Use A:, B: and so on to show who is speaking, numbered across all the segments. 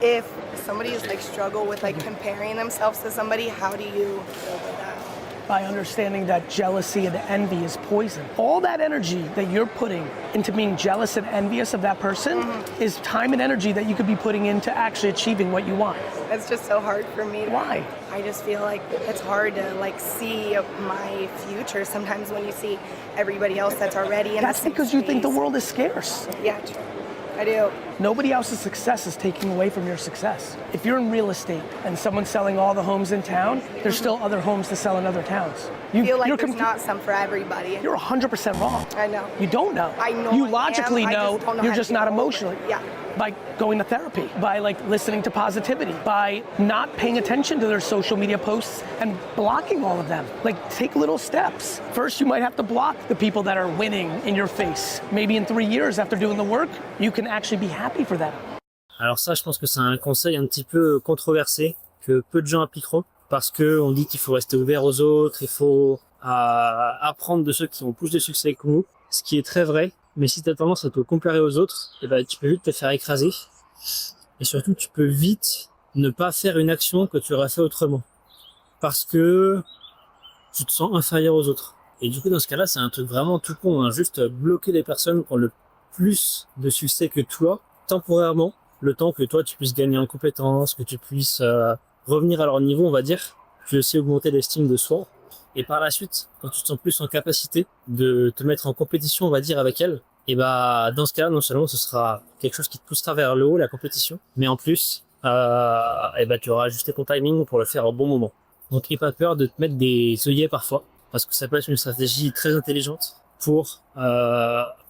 A: If somebody's like struggle with like comparing themselves to somebody, how do you deal with that?
B: By understanding that jealousy and envy is poison. All that energy that you're putting into being jealous and envious of that person is time and energy that you could be putting into actually achieving what you want.
A: That's just so hard for me.
B: Why?
A: I just feel like it's hard to like see my future sometimes when you see everybody else that's already in
B: That's
A: the same
B: because you think the
A: space.
B: world is scarce.
A: Yeah, true. I do.
B: Nobody else's success is taking away from your success. If you're in real estate and someone's selling all the homes in town, there's still other homes to sell in other towns.
A: I feel like there's not some for everybody.
B: You're 100% wrong.
A: I know.
B: You don't know.
A: I know
B: You
A: I
B: logically
A: am. I
B: know,
A: just don't know
B: you're
A: how to
B: just
A: get
B: not
A: over it.
B: emotionally.
A: Yeah.
B: By going to therapy, by like listening to positivity, by not paying attention to their social media posts and blocking all of them. Like take little steps. First, you might have to block the people that are winning in your face. Maybe in 3 years after doing the work, you can actually be happy for them.
C: Alors ça, je pense que c'est un conseil un petit peu controversé, que peu de gens appliqueront, parce que on dit qu'il faut rester ouvert aux autres, il faut apprendre de ceux qui ont plus de succès que nous, ce qui est très vrai, mais si tu as tendance à te comparer aux autres, eh ben, tu peux vite te faire écraser, et surtout tu peux vite ne pas faire une action que tu aurais fait autrement, parce que tu te sens inférieur aux autres. Et du coup, dans ce cas-là, c'est un truc vraiment tout con, hein, juste bloquer les personnes qui ont le plus de succès que toi, temporairement, le temps que toi tu puisses gagner en compétences, que tu puisses revenir à leur niveau, on va dire, puis aussi augmenter l'estime de soi. Et par la suite, quand tu te sens plus en capacité de te mettre en compétition, on va dire, avec elles, et bah dans ce cas-là, non seulement ce sera quelque chose qui te poussera vers le haut, la compétition, mais en plus, et bah tu auras ajusté ton timing pour le faire au bon moment. Donc n'aie pas peur de te mettre des œillets parfois, parce que ça peut être une stratégie très intelligente pour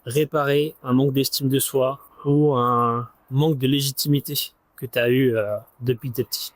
C: réparer un manque d'estime de soi ou un manque de légitimité que tu as eu depuis tes petits.